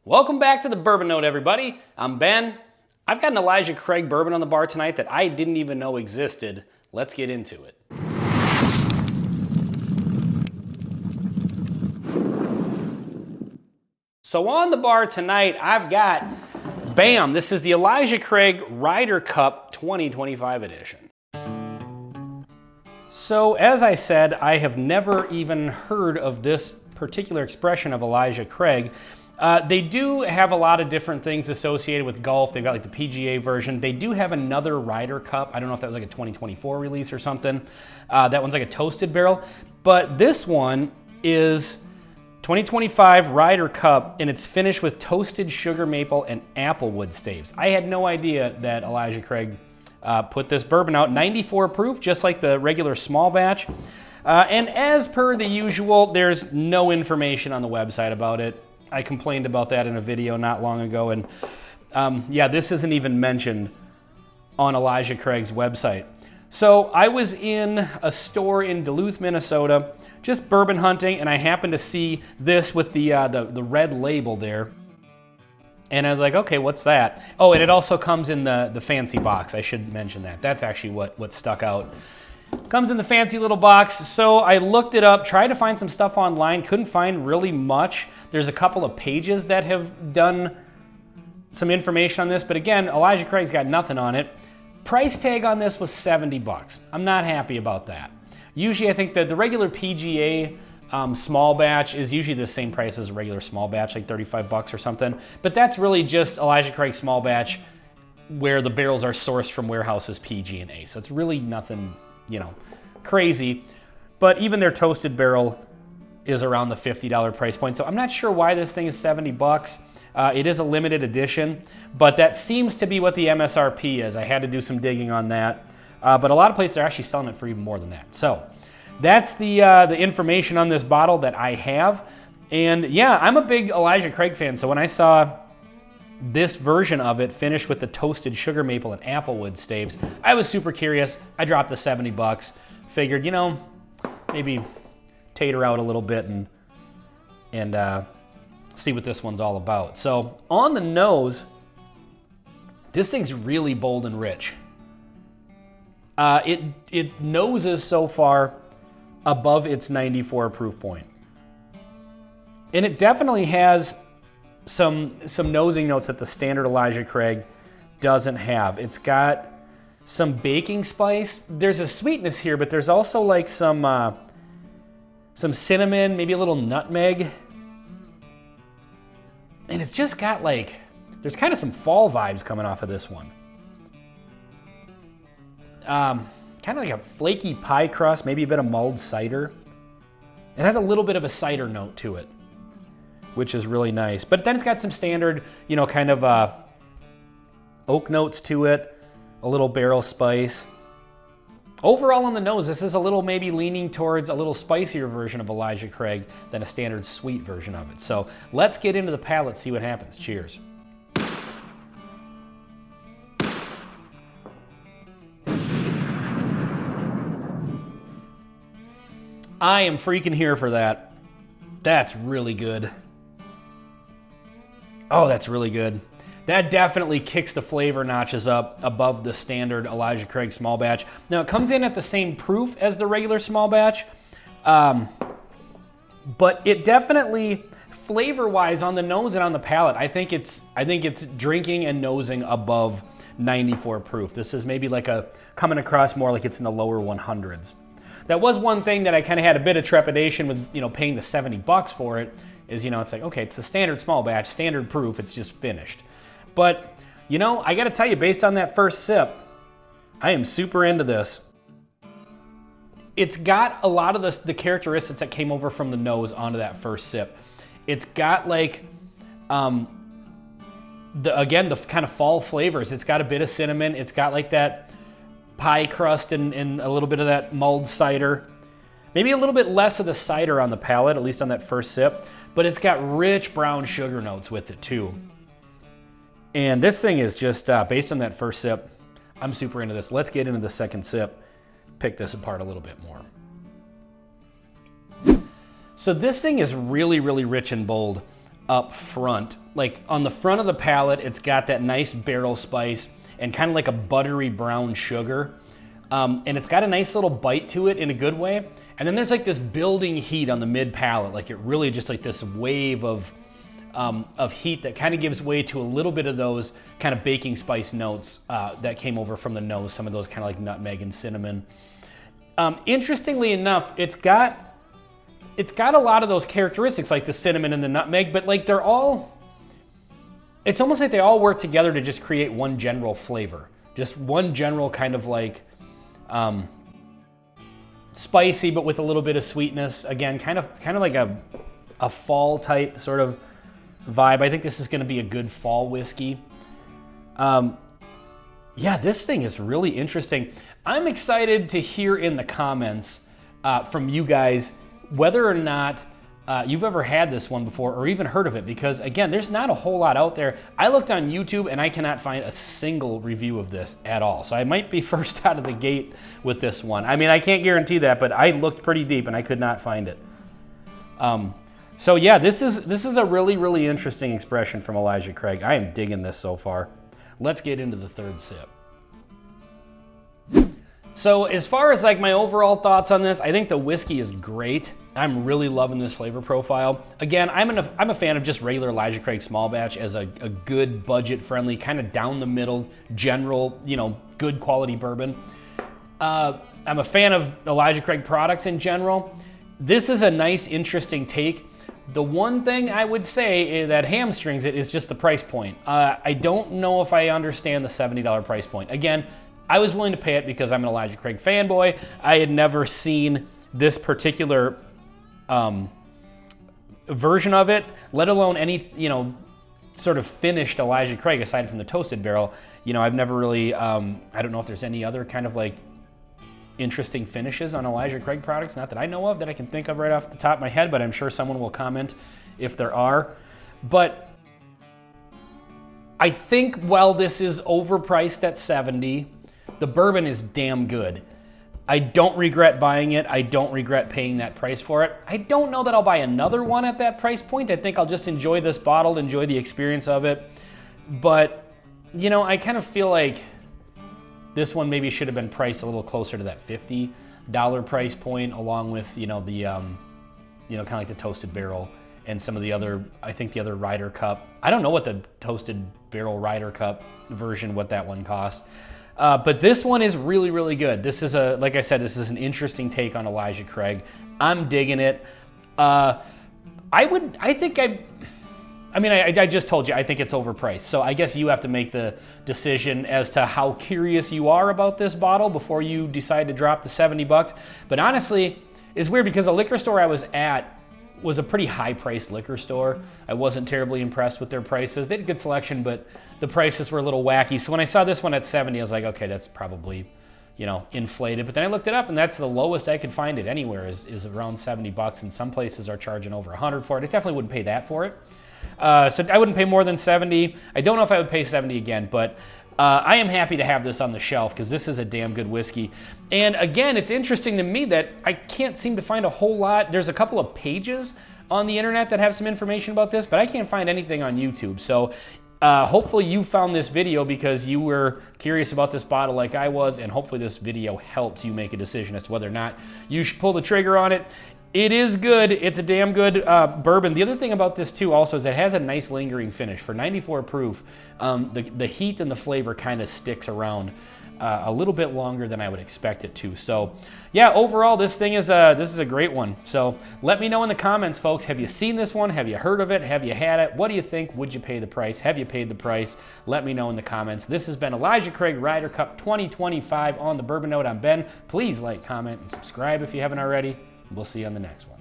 Welcome back to the Bourbon Note, everybody. I'm Ben. I've got an Elijah Craig bourbon on the bar tonight that I didn't even know existed. Let's get into it. So on the bar tonight, I've got, bam, this is the Elijah Craig Ryder Cup 2025 edition. So as I said, I have never even heard of this particular expression of Elijah Craig. They do have a lot of different things associated with golf. They've got like the PGA version. They do have another Ryder Cup. I don't know if that was like a 2024 release or something. That one's like a toasted barrel. But this one is 2025 Ryder Cup, and it's finished with toasted sugar maple and applewood staves. I had no idea that Elijah Craig put this bourbon out. 94 proof, just like the regular small batch. And as per the usual, there's no information on the website about it. I complained about that in a video not long ago, and yeah, this isn't even mentioned on Elijah Craig's website. So I was in a store in Duluth, Minnesota, just bourbon hunting, and I happened to see this with the red label there. And I was like, okay, what's that? Oh, and it also comes in the fancy box. I should mention that. That's actually what stuck out. Comes in the fancy little box. So I looked it up, tried to find some stuff online, couldn't find really much. There's a couple of pages that have done some information on this, but again, Elijah Craig's got nothing on it. Price tag on this was 70 bucks. I'm not happy about that. Usually I think that the regular PGA small batch is usually the same price as a regular small batch, like 35 bucks or something. But that's really just Elijah Craig small batch where the barrels are sourced from warehouses PG&A. So it's really nothing, you know, crazy. But even their toasted barrel is around the $50 price point. So I'm not sure why this thing is 70 bucks. It is a limited edition, but that seems to be what the MSRP is. I had to do some digging on that. But a lot of places are actually selling it for even more than that. So that's the information on this bottle that I have. And yeah, I'm a big Elijah Craig fan. So when I saw this version of it finished with the toasted sugar maple and applewood staves, I was super curious. I dropped the 70 bucks. Figured, you know, maybe tater out a little bit and see what this one's all about. So on the nose, this thing's really bold and rich. It noses so far above its 94 proof point. And it definitely has some nosing notes that the standard Elijah Craig doesn't have. It's got some baking spice. There's a sweetness here, but there's also like some cinnamon, maybe a little nutmeg. And it's just got like, there's kind of some fall vibes coming off of this one. Kind of like a flaky pie crust, maybe a bit of mulled cider. It has a little bit of a cider note to it, which is really nice. But then it's got some standard, you know, kind of oak notes to it, a little barrel spice. Overall on the nose, this is a little maybe leaning towards a little spicier version of Elijah Craig than a standard sweet version of it. So let's get into the palate, see what happens. Cheers. I am freaking here for that. That's really good. Oh, that's really good. That definitely kicks the flavor notches up above the standard Elijah Craig small batch. Now, it comes in at the same proof as the regular small batch, but it definitely, flavor-wise, on the nose and on the palate, I think it's drinking and nosing above 94 proof. This is maybe like coming across more like it's in the lower 100s. That was one thing that I kind of had a bit of trepidation with, you know, paying the 70 bucks for it, is, you know, it's like, okay, it's the standard small batch, standard proof, it's just finished. But, you know, I gotta tell you, based on that first sip, I am super into this. It's got a lot of the characteristics that came over from the nose onto that first sip. It's got like, again, the kind of fall flavors. It's got a bit of cinnamon. It's got like that pie crust and a little bit of that mulled cider. Maybe a little bit less of the cider on the palate, at least on that first sip. But it's got rich brown sugar notes with it too. And this thing is just, based on that first sip, I'm super into this. Let's get into the second sip, pick this apart a little bit more. So this thing is really, really rich and bold. up front. Like on the front of the palate, it's got that nice barrel spice and kind of like a buttery brown sugar. And it's got a nice little bite to it in a good way. And then there's like this building heat on the mid palate. Like it really just like this wave of heat that kind of gives way to a little bit of those kind of baking spice notes that came over from the nose. Some of those kind of like nutmeg and cinnamon. Interestingly enough, it's got a lot of those characteristics like the cinnamon and the nutmeg, but like it's almost like they all work together to just create one general flavor. Just one general kind of like spicy, but with a little bit of sweetness. Again, kind of like a fall type sort of vibe. I think this is going to be a good fall whiskey. Yeah, this thing is really interesting. I'm excited to hear in the comments from you guys whether or not you've ever had this one before or even heard of it, because again, there's not a whole lot out there. I looked on YouTube and I cannot find a single review of this at all. So I might be first out of the gate with this one. I mean, I can't guarantee that, but I looked pretty deep and I could not find it. So yeah, this is a really, really interesting expression from Elijah Craig. I am digging this so far. Let's get into the third sip. So as far as like my overall thoughts on this, I think the whiskey is great. I'm really loving this flavor profile. Again, I'm a fan of just regular Elijah Craig small batch as a good budget-friendly, kind of down the middle, general, good quality bourbon. I'm a fan of Elijah Craig products in general. This is a nice, interesting take. The one thing I would say that hamstrings it is just the price point. I don't know if I understand the $70 price point. Again, I was willing to pay it because I'm an Elijah Craig fanboy. I had never seen this particular version of it, let alone any, sort of finished Elijah Craig aside from the toasted barrel. I've never really, I don't know if there's any other kind of like interesting finishes on Elijah Craig products, not that I know of that I can think of right off the top of my head, but I'm sure someone will comment if there are. But I think while this is overpriced at $70, the bourbon is damn good. I don't regret buying it. I don't regret paying that price for it. I don't know that I'll buy another one at that price point. I think I'll just enjoy this bottle, enjoy the experience of it. But, I kind of feel like this one maybe should have been priced a little closer to that $50 price point, along with, the, kind of like the toasted barrel and some of the other, I think the other Ryder Cup. I don't know what the toasted barrel Ryder Cup version, what that one cost. But this one is really, really good. This is like I said, this is an interesting take on Elijah Craig. I'm digging it. I just told you, I think it's overpriced. So I guess you have to make the decision as to how curious you are about this bottle before you decide to drop the $70. But honestly, it's weird because the liquor store I was at was a pretty high-priced liquor store. I wasn't terribly impressed with their prices. They had a good selection, but the prices were a little wacky. So when I saw this one at 70, I was like, okay, that's probably, inflated. But then I looked it up, and that's the lowest I could find it anywhere is around $70, and some places are charging over $100 for it. I definitely wouldn't pay that for it. So I wouldn't pay more than $70. I don't know if I would pay $70 again, but I am happy to have this on the shelf because this is a damn good whiskey. And again, it's interesting to me that I can't seem to find a whole lot. There's a couple of pages on the internet that have some information about this, but I can't find anything on YouTube. So hopefully you found this video because you were curious about this bottle like I was, and hopefully this video helps you make a decision as to whether or not you should pull the trigger on it. It is good. It's a damn good bourbon. The other thing about this too also is it has a nice lingering finish. For 94 proof, the heat and the flavor kind of sticks around a little bit longer than I would expect it to. So yeah, overall this is a great one. So let me know in the comments, folks. Have you seen this one? Have you heard of it? Have you had it? What do you think? Would you pay the price? Have you paid the price? Let me know in the comments. This has been Elijah Craig Ryder Cup 2025 on the Bourbon Note. I'm Ben. Please like, comment, and subscribe if you haven't already. We'll see you on the next one.